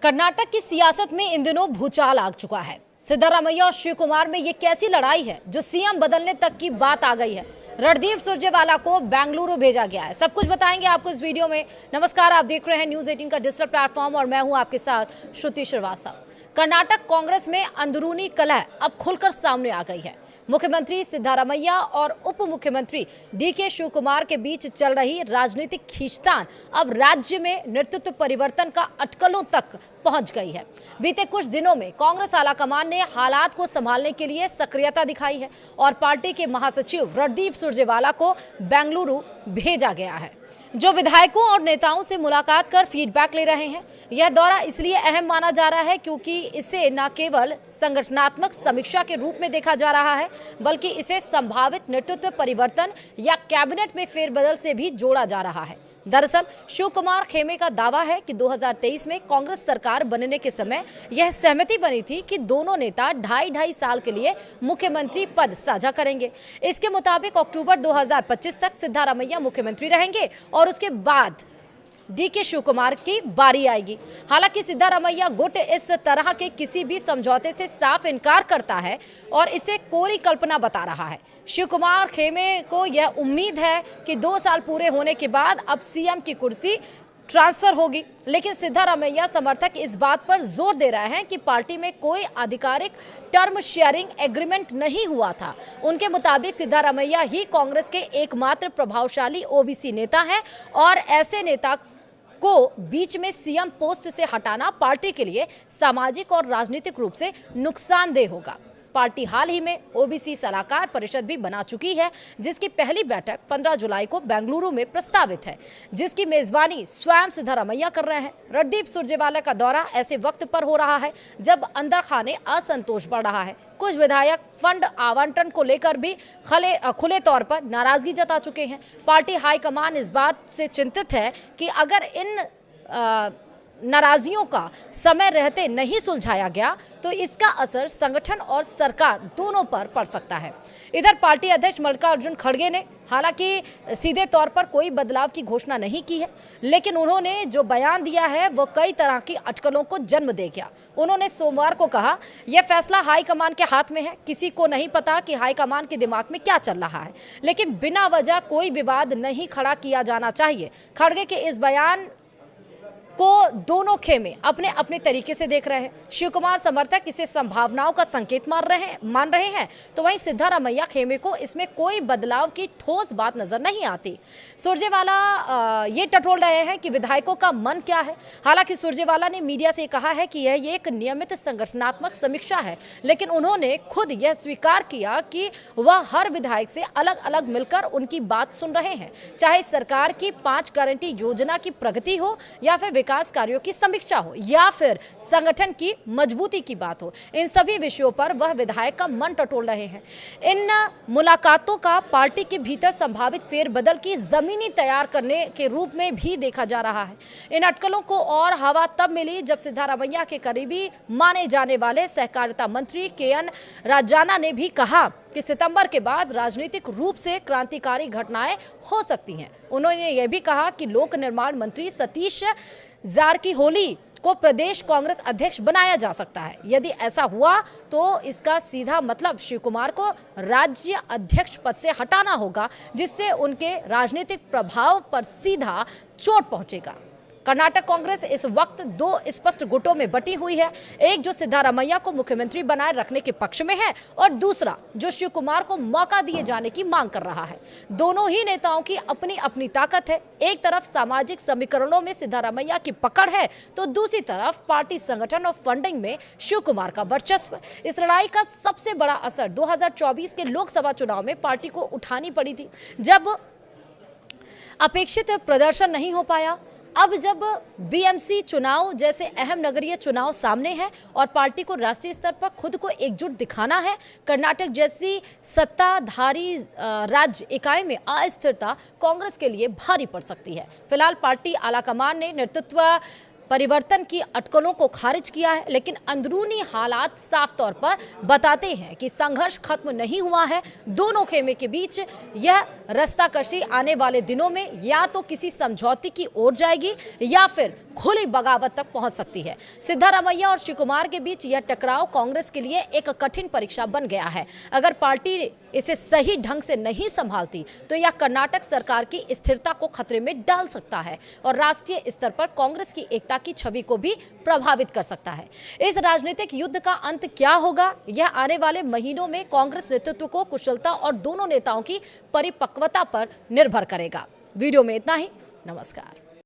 कर्नाटक की सियासत में इन दिनों भूचाल आ चुका है। सिद्धारमैया और शिव कुमार में ये कैसी लड़ाई है जो सीएम बदलने तक की बात आ गई है। रणदीप सुरजेवाला को बेंगलुरु भेजा गया है। सब कुछ बताएंगे आपको इस वीडियो में। नमस्कार, आप देख रहे हैं न्यूज़ 18 का डिजिटल प्लेटफॉर्म और मैं हूं आपके साथ श्रुति श्रीवास्तव। कर्नाटक कांग्रेस में अंदरूनी कलह अब खुलकर सामने आ गई है। मुख्यमंत्री सिद्धारमैया और उप मुख्यमंत्री डीके शिव कुमार के बीच चल रही राजनीतिक खींचतान अब राज्य में नेतृत्व परिवर्तन का अटकलों तक पहुंच गई है। बीते कुछ दिनों में कांग्रेस आलाकमान ने हालात को संभालने के लिए सक्रियता दिखाई है और पार्टी के महासचिव रणदीप सुरजेवाला को बेंगलुरु भेजा गया है, जो विधायकों और नेताओं से मुलाकात कर फीडबैक ले रहे हैं। यह दौरा इसलिए अहम माना जा रहा है क्योंकि इसे न केवल संगठनात्मक समीक्षा के रूप में देखा जा रहा है, बल्कि इसे संभावित नेतृत्व परिवर्तन या कैबिनेट में फेरबदल से भी जोड़ा जा रहा है। दरअसल शिव कुमार खेमे का दावा है कि 2023 में कांग्रेस सरकार बनने के समय यह सहमति बनी थी कि दोनों नेता ढाई साल के लिए मुख्यमंत्री पद साझा करेंगे। इसके मुताबिक अक्टूबर 2025 तक सिद्धारमैया मुख्यमंत्री रहेंगे और उसके बाद डीके शिव कुमार की बारी आएगी। हालांकि सिद्धारमैया गुट इस तरह के किसी भी समझौते से साफ इनकार करता है और इसे कोरी कल्पना बता रहा है। शिव कुमार खेमे को यह उम्मीद है कि 2 साल पूरे होने के बाद अब सीएम की कुर्सी ट्रांसफर होगी, लेकिन सिद्धारमैया समर्थक इस बात पर जोर दे रहे हैं कि पार्टी में कोई आधिकारिक टर्म शेयरिंग एग्रीमेंट नहीं हुआ था। उनके मुताबिक सिद्धारमैया ही कांग्रेस के एकमात्र प्रभावशाली ओबीसी नेता हैं और ऐसे नेता को बीच में सीएम पोस्ट से हटाना पार्टी के लिए सामाजिक और राजनीतिक रूप से नुकसानदेह होगा। पार्टी हाल ही में ओबीसी सलाहकार परिषद भी बना चुकी है, जिसकी पहली बैठक 15 जुलाई को बेंगलुरु में प्रस्तावित है, जिसकी मेजबानी स्वयं सिद्धारमैया कर रहे हैं। रणदीप सुरजेवाला का दौरा ऐसे वक्त पर हो रहा है जब अंदर खाने असंतोष बढ़ रहा है। कुछ विधायक फंड आवंटन को लेकर भी खुले तौर पर नाराजगी जता चुके हैं। पार्टी हाईकमान इस बात से चिंतित है कि अगर इन नाराजियों का समय रहते नहीं सुलझाया गया तो इसका असर संगठन और सरकार दोनों पर पड़ सकता है। इधर पार्टी अध्यक्ष मल्लिकार्जुन खड़गे ने हालांकि सीधे तौर पर कोई बदलाव की घोषणा नहीं की है, लेकिन उन्होंने जो बयान दिया है वो कई तरह की अटकलों को जन्म दे गया। उन्होंने सोमवार को कहा, यह फैसला हाईकमान के हाथ में है। किसी को नहीं पता कि हाईकमान के दिमाग में क्या चल रहा है, लेकिन बिना वजह कोई विवाद नहीं खड़ा किया जाना चाहिए। खड़गे के इस बयान को दोनों खेमे अपने अपने तरीके से देख रहे हैं। शिव कुमार समर्थक इसे संभावनाओं का संकेत मान रहे हैं, तो वहीं सिद्धारमैया खेमे को इसमें कोई बदलाव की ठोस बात नजर नहीं आती। सुरजेवाला ये टटोल रहे हैं कि विधायकों का मन क्या है। हालांकि सुरजेवाला ने मीडिया से कहा है कि यह एक नियमित संगठनात्मक समीक्षा है, लेकिन उन्होंने खुद यह स्वीकार किया कि वह हर विधायक से अलग अलग मिलकर उनकी बात सुन रहे हैं, चाहे सरकार की 5 गारंटी योजना की प्रगति हो या फिर विकास कार्यों की समीक्षा हो या फिर संगठन की मजबूती की बात हो। इन सभी विषयों पर वह विधायक का मन टटोल रहे हैं। इन मुलाकातों का पार्टी के भीतर संभावित फेरबदल की जमीनी तैयार करने के रूप में भी देखा जा रहा है। इन अटकलों को और हवा तब मिली जब सिद्धारमैया के करीबी माने जाने वाले सहकारिता मंत्री केएन राजाना ने भी कहा कि सितंबर के बाद राजनीतिक रूप से क्रांतिकारी घटनाएं हो सकती हैं। उन्होंने यह भी कहा कि लोक निर्माण मंत्री सतीश जारकीहोली को प्रदेश कांग्रेस अध्यक्ष बनाया जा सकता है। यदि ऐसा हुआ तो इसका सीधा मतलब शिव कुमार को राज्य अध्यक्ष पद से हटाना होगा, जिससे उनके राजनीतिक प्रभाव पर सीधा चोट पहुंचेगा। कर्नाटक कांग्रेस इस वक्त 2 स्पष्ट गुटों में बटी हुई है, एक जो सिद्धारमैया को मुख्यमंत्री बनाए रखने के पक्ष में है और दूसरा जो शिव कुमार को मौका दिए जाने की मांग कर रहा है। दोनों ही नेताओं की अपनी अपनी ताकत है। एक तरफ सामाजिक समीकरणों में सिद्धारमैया की पकड़ है तो दूसरी तरफ पार्टी संगठन और फंडिंग में शिव कुमार का वर्चस्व। इस लड़ाई का सबसे बड़ा असर 2024 के लोकसभा चुनाव में पार्टी को उठानी पड़ी थी, जब अपेक्षित प्रदर्शन नहीं हो पाया। अब जब बीएमसी चुनाव जैसे अहम नगरीय चुनाव सामने है और पार्टी को राष्ट्रीय स्तर पर खुद को एकजुट दिखाना है, कर्नाटक जैसी सत्ताधारी राज्य इकाई में अस्थिरता कांग्रेस के लिए भारी पड़ सकती है। फिलहाल पार्टी आलाकमान ने नेतृत्व परिवर्तन की अटकलों को खारिज किया है, लेकिन अंदरूनी हालात साफ तौर पर बताते हैं कि संघर्ष खत्म नहीं हुआ है। दोनों खेमे के बीच यह रस्साकशी आने वाले दिनों में या तो किसी समझौते की ओर जाएगी या फिर खुली बगावत तक पहुंच सकती है। सिद्धारमैया और श्री कुमार के बीच यह टकराव कांग्रेस के लिए एक कठिन परीक्षा बन गया है। अगर पार्टी इसे सही ढंग से नहीं संभालती तो यह कर्नाटक सरकार की स्थिरता को खतरे में डाल सकता है और राष्ट्रीय स्तर पर कांग्रेस की एकता की छवि को भी प्रभावित कर सकता है। इस राजनीतिक युद्ध का अंत क्या होगा, यह आने वाले महीनों में कांग्रेस नेतृत्व को कुशलता और दोनों नेताओं की परिपक्वता पर निर्भर करेगा। वीडियो में इतना ही। नमस्कार।